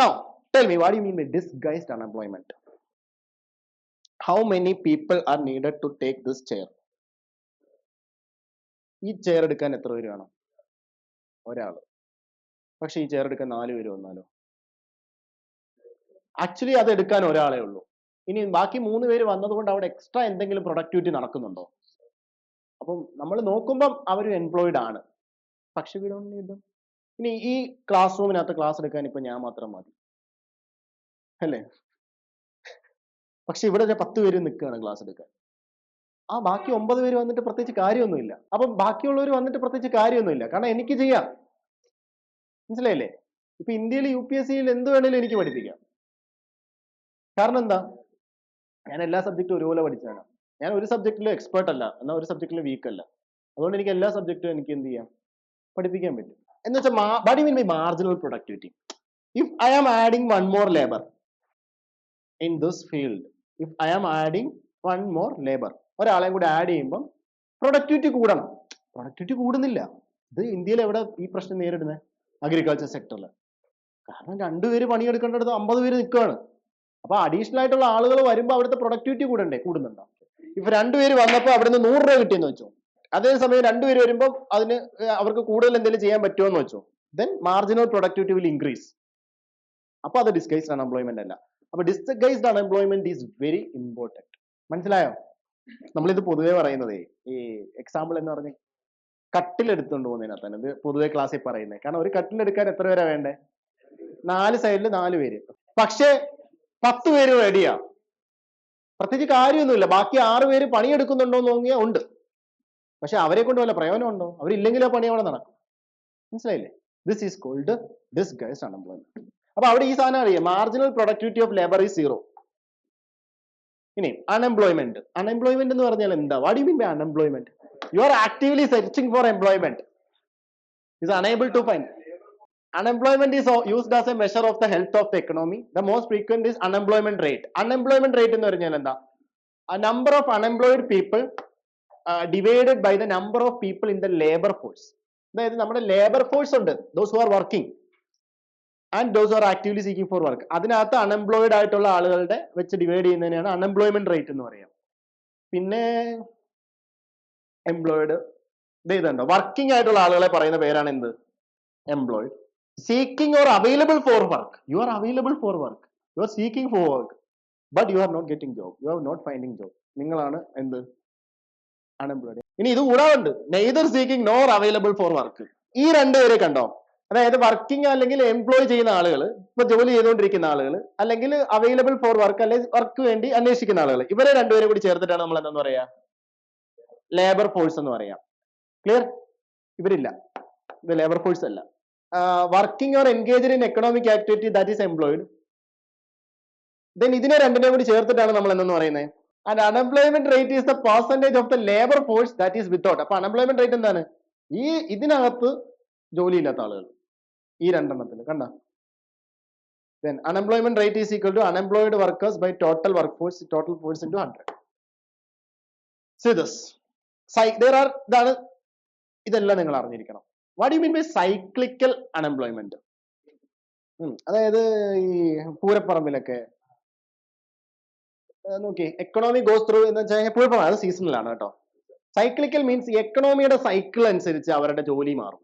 Now tell me, what do you mean by disguised unemployment? How many people are needed to take this chair? ഈ chair എടുക്കാൻ എത്ര പേര് വേണം? ഒരാള്. പക്ഷെ ഈ ചെയർ എടുക്കാൻ 4 പേര് വന്നാലോ? ആക്ച്വലി അത് എടുക്കാൻ ഒരാളേ ഉള്ളൂ. ഇനി ബാക്കി 3 പേര് വന്നതുകൊണ്ട് അവിടെ എക്സ്ട്രാ എന്തെങ്കിലും പ്രൊഡക്ടിവിറ്റി നടക്കുന്നുണ്ടോ? അപ്പം നമ്മൾ നോക്കുമ്പം അവർ എംപ്ലോയിഡ് ആണ്, പക്ഷെ വി ഡോണ്ട് നീഡ് ദം. ഇനി ഈ ക്ലാസ് റൂമിനകത്ത് ക്ലാസ് എടുക്കാൻ ഇപ്പൊ ഞാൻ മാത്രം മതി അല്ലേ? പക്ഷെ ഇവിടെ 10 പേര് നിൽക്കുകയാണ് ക്ലാസ് എടുക്കാൻ. ആ ബാക്കി 9 പേര് വന്നിട്ട് പ്രത്യേകിച്ച് കാര്യമൊന്നുമില്ല. അപ്പം ബാക്കിയുള്ളവർ വന്നിട്ട് പ്രത്യേകിച്ച് കാര്യമൊന്നുമില്ല, കാരണം എനിക്ക് ചെയ്യാം. മനസ്സിലായില്ലേ? ഇപ്പൊ ഇന്ത്യയിൽ UPSC-യിൽ എന്ത് വേണേലും എനിക്ക് പഠിപ്പിക്കാം. കാരണം എന്താ? ഞാൻ എല്ലാ സബ്ജക്റ്റും ഒരുപോലെ പഠിച്ചതാണ്. ഞാൻ ഒരു സബ്ജക്റ്റിലും എക്സ്പേർട്ട് അല്ല, എന്നാൽ ഒരു സബ്ജക്റ്റിലും വീക്ക് അല്ല. അതുകൊണ്ട് എനിക്ക് എല്ലാ സബ്ജക്റ്റും എനിക്ക് എന്ത് ചെയ്യാം, പഠിപ്പിക്കാൻ പറ്റും. എന്ന് വെച്ചാൽ what do you mean by marginal productivity? If I am adding one more labor in this field, if I am adding one more labor, ഒരാളെയും കൂടി ആഡ് ചെയ്യുമ്പം പ്രൊഡക്ടിവിറ്റി കൂടണം. പ്രൊഡക്ടിവിറ്റി കൂടുന്നില്ല. ഇത് ഇന്ത്യയിൽ എവിടെ ഈ പ്രശ്നം നേരിടുന്നത്? അഗ്രികൾച്ചർ സെക്ടറിൽ. കാരണം 2 പേര് പണിയെടുക്കേണ്ടത് 50 പേര് നിൽക്കുകയാണ്. അപ്പൊ അഡീഷണൽ ആയിട്ടുള്ള ആളുകൾ വരുമ്പോൾ അവിടുത്തെ പ്രൊഡക്ടിവിറ്റി കൂടുന്നുണ്ടോ? ഇപ്പൊ 2 പേര് വന്നപ്പോൾ അവിടുന്ന് 100 രൂപ കിട്ടിയെന്ന് വെച്ചോ, അതേസമയം 2 പേര് വരുമ്പോൾ അതിന് അവർക്ക് കൂടുതൽ എന്തെങ്കിലും ചെയ്യാൻ പറ്റുമോ എന്ന് വെച്ചോ, then marginal productivity will increase. അപ്പൊ അത് ഡിസ്ഗൈസ്ഡ് അൺഎംപ്ലോയ്മെന്റ് അല്ല. അപ്പൊ disguised unemployment is very important. മനസ്സിലായോ? നമ്മളിത് പൊതുവെ പറയുന്നതേ ഈ എക്സാമ്പിൾ എന്ന് പറഞ്ഞ് കട്ടിലെടുത്തുകൊണ്ട് പോകുന്നതിനകത്താണ് ഇത് പൊതുവെ ക്ലാസ്സിൽ പറയുന്നത്. കാരണം ഒരു കട്ടിലെടുക്കാൻ എത്ര പേരാ വേണ്ടേ? 4 സൈഡിൽ 4 പേര്. പക്ഷേ 10 പേര് റെഡിയാ, പ്രത്യേകിച്ച് കാര്യമൊന്നുമില്ല. ബാക്കി 6 പേര് പണിയെടുക്കുന്നുണ്ടോ എന്ന് നോക്കിയാൽ ഉണ്ട്, പക്ഷെ അവരെ കൊണ്ട് വല്ല പ്രയോജനം ഉണ്ടോ? അവരില്ലെങ്കിൽ ആ പണി അവിടെ നടക്കും. മനസ്സിലായില്ലേ? This is called disguised unemployment. അപ്പൊ അവിടെ ഈ സാധനം അറിയാം, marginal productivity of labour is 0. ഇനി അൺഎംപ്ലോയ്മെന്റ്. അൺഎംപ്ലോയ്മെന്റ് എന്ന് പറഞ്ഞാൽ എന്താ? What you mean by unemployment? You are actively searching for employment, is unable to find. Unemployment is used as a measure of the health of the economy. The most frequent is unemployment rate. Unemployment rate എന്ന് പറഞ്ഞാൽ എന്താ? A number of unemployed people divided by the number of people in the labor force. അതായത് നമ്മുടെ labour force ഉണ്ട്, those who are working and those who are actively seeking for work. അതിനകത്ത് unemployed ആയിട്ടുള്ള ആളുകളുടെ വെച്ച് ഡിവൈഡ് ചെയ്യുന്നതിനാണ് unemployment rate എന്ന് പറയാം. പിന്നെ എംപ്ലോയിഡ് ഇതുണ്ടോ, വർക്കിംഗ് ആയിട്ടുള്ള ആളുകളെ പറയുന്ന പേരാണ് എന്ത്? Employed. Seeking or available for work. You are available for work. You are seeking for work, but you are not getting job. You are not finding job. നിങ്ങളാണ് എന്ത്? അൺഎംപ്ലോയിഡ്. ഇനി ഇത് കൂടാറുണ്ട്, neither seeking nor available for work. ഈ 2 പേരെ കണ്ടോ? അതായത് working അല്ലെങ്കിൽ employ ചെയ്യുന്ന ആളുകൾ, ഇപ്പൊ ജോലി ചെയ്തുകൊണ്ടിരിക്കുന്ന ആളുകൾ, അല്ലെങ്കിൽ അവൈലബിൾ ഫോർ വർക്ക് അല്ലെങ്കിൽ വർക്ക് വേണ്ടി അന്വേഷിക്കുന്ന ആളുകൾ, ഇവരെ 2 പേരെ കൂടി ചേർത്തിട്ടാണ് നമ്മൾ എന്താന്ന് പറയാ? ലേബർ ഫോഴ്സ് എന്ന് പറയാം. ക്ലിയർ? ഇവരില്ല, ഇത് ലേബർ ഫോഴ്സ് അല്ല. Working or engaged in economic activity, that is employed. Then ഇതിനെ 2നെ കൂടി ചേർത്തിട്ടാണ് നമ്മൾ എന്തെന്ന് പറയുന്നത്? And unemployment rate is the percentage of the labor force that is without. അപ്പൊ unemployment rate എന്താണ്? ഈ ഇതിനകത്ത് ജോലി ഇല്ലാത്ത ആളുകൾ, ഈ 2 എണ്ണത്തിൽ കണ്ട. Then unemployment rate is equal to unemployed workers by total workforce, total force into 100. See this. There are, ഇതെല്ലാം നിങ്ങൾ അറിഞ്ഞിരിക്കണം. What do you mean by cyclical unemployment? അതായത് ഈ പൂരപ്പറമ്പിലൊക്കെ നോക്കി എക്കണോമി ഗോസ് ത്രൂ എന്ന് വെച്ചാൽ പൂരപ്പറമ്പ് അത് സീസണലാണ് കേട്ടോ. സൈക്ലിക്കൽ മീൻസ് എക്കണോമിയുടെ സൈക്കിൾ അനുസരിച്ച് അവരുടെ ജോലി മാറും.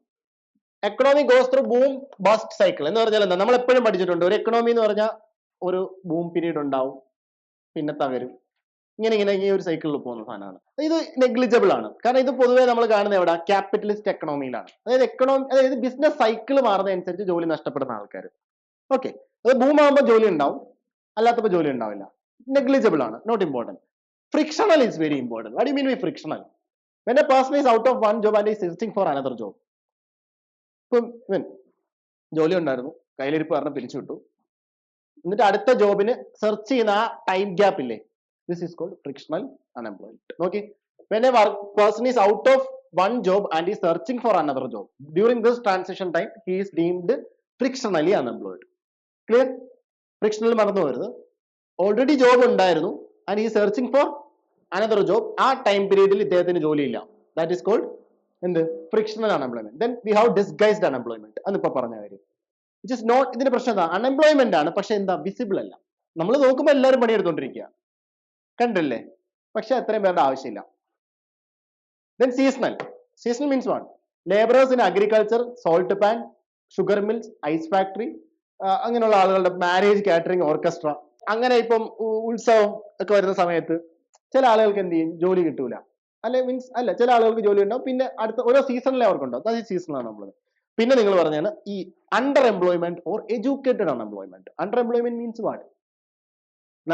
Economy goes through boom bust cycle എന്ന് പറഞ്ഞാൽ എന്താ? നമ്മൾ എപ്പോഴും പഠിച്ചിട്ടുണ്ട്, ഒരു എക്കണോമി എന്ന് പറഞ്ഞാൽ ഒരു ബൂം പീരീഡ് ഉണ്ടാവും, പിന്നെ തകരും, ഇങ്ങനെ ഈ ഒരു സൈക്കിളിൽ പോകുന്ന സാധനമാണ്. ഇത് നെഗ്ലിജിബിൾ ആണ്, കാരണം ഇത് പൊതുവേ നമ്മൾ കാണുന്നത് എവിടെ? ക്യാപിറ്റലിസ്റ്റ് എക്കണോമിയിലാണ്. അതായത് ബിസിനസ് സൈക്കിൾ മാറുന്നതനുസരിച്ച് ജോലി നഷ്ടപ്പെടുന്ന ആൾക്കാർ. ഓക്കെ, അത് ബൂം ആകുമ്പോൾ ജോലി ഉണ്ടാവും, അല്ലാത്തപ്പോൾ ജോലി ഉണ്ടാവില്ല. നെഗ്ലിജിബിൾ ആണ്, not important. Frictional is very important. What you mean by frictional? When a person is out of one job and is searching for another job. ഇപ്പം ജോലി ഉണ്ടായിരുന്നു, കയ്യിലിരിപ്പ് കാരണം പിരിച്ചു വിട്ടു, എന്നിട്ട് അടുത്ത ജോബിന് സെർച്ച് ചെയ്യുന്ന ആ ടൈം ഗ്യാപ്പ് ഇല്ലേ, this is called frictional unemployment. Okay, when a person is out of one job and is searching for another job, during this transition time he is deemed frictionally unemployed. Clear? Frictional മറന്നു വരുന്നത്, already job ഉണ്ടായിരുന്നു and he is searching for another job, ആ time പീരീഡിൽ ഇദ്ദേഹത്തിന് ജോലിയില്ല, that is called എന്ത്? Frictional unemployment. Then we have disguised unemployment. അന്നിപ്പോ പറഞ്ഞ കാര്യം. വിച്ച് ഇസ് നോട്ട്, ഇതിന്റെ പ്രശ്നം എന്താ, അൺഎംപ്ലോയ്മെന്റ് ആണ്, പക്ഷെ എന്താ വിസിബിൾ അല്ല. നമ്മൾ നോക്കുമ്പോൾ എല്ലാവരും പണിയെടുത്തോണ്ടിരിക്കുക, കണ്ടില്ലേ, പക്ഷെ അത്രയും പേരുടെ ആവശ്യമില്ല. Then seasonal. Seasonal means what? Laborers in agriculture, salt pan, sugar mills, ice factory, അങ്ങനെയുള്ള ആളുകളുടെ മാരേജ്, കാറ്ററിംഗ്, ഓർക്കസ്ട്ര, അങ്ങനെ ഇപ്പം ഉത്സവം ഒക്കെ വരുന്ന സമയത്ത് ചില ആളുകൾക്ക് എന്ത് ചെയ്യും, ജോലി കിട്ടൂല, അല്ലെ മീൻസ് അല്ല, ചില ആളുകൾക്ക് ജോലി ഉണ്ടാവും, പിന്നെ അടുത്ത ഓരോ സീസണിലെ അവർക്കുണ്ടാവും, അത് സീസണാണ് നമ്മൾ. പിന്നെ നിങ്ങൾ പറഞ്ഞാൽ ഈ under employment or educated unemployment. Under employment means what,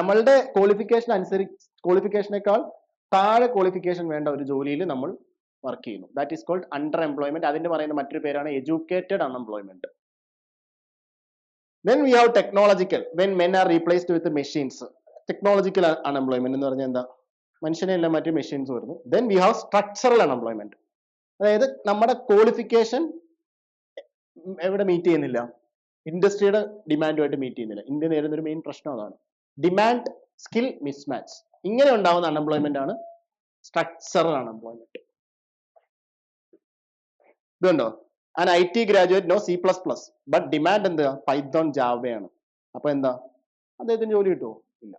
നമ്മളുടെ ക്വാളിഫിക്കേഷൻ അനുസരിച്ച്, ക്വാളിഫിക്കേഷനേക്കാൾ താഴെ ക്വാളിഫിക്കേഷൻ വേണ്ട ഒരു ജോലിയിൽ നമ്മൾ വർക്ക് ചെയ്യുന്നു, that is called under employment. അതിന്റെ പറയുന്ന മറ്റൊരു പേരാണ് educated unemployment. Then we have technological, when men are replaced with machines. Technological unemployment എന്ന് പറഞ്ഞാൽ എന്താ, മനുഷ്യനെ എല്ലാം മറ്റു മെഷീൻസ് വരുന്നു. Then we have structural unemployment, അതായത് നമ്മുടെ ക്വാളിഫിക്കേഷൻ എവിടെ മീറ്റ് ചെയ്യുന്നില്ല, ഇൻഡസ്ട്രിയുടെ ഡിമാൻഡുമായിട്ട് മീറ്റ് ചെയ്യുന്നില്ല. ഇന്ത്യ നേരിടുന്ന ഒരു മെയിൻ പ്രശ്നം അതാണ്, ഡിമാൻഡ് സ്കിൽ മിസ്മാച്ച്. ഇങ്ങനെ ഉണ്ടാവുന്ന അൺഎംപ്ലോയ്മെന്റ് ആണ് സ്ട്രക്ചറൽ അൺഎംപ്ലോയ്മെന്റ്. ഇതുണ്ടോ, an IT graduate no C++, but demand എന്താ, പൈത്തോൺ, ജാവയാണ്. അപ്പൊ എന്താ, അദ്ദേഹത്തിന് ജോലി കിട്ടുമോ, ഇല്ല.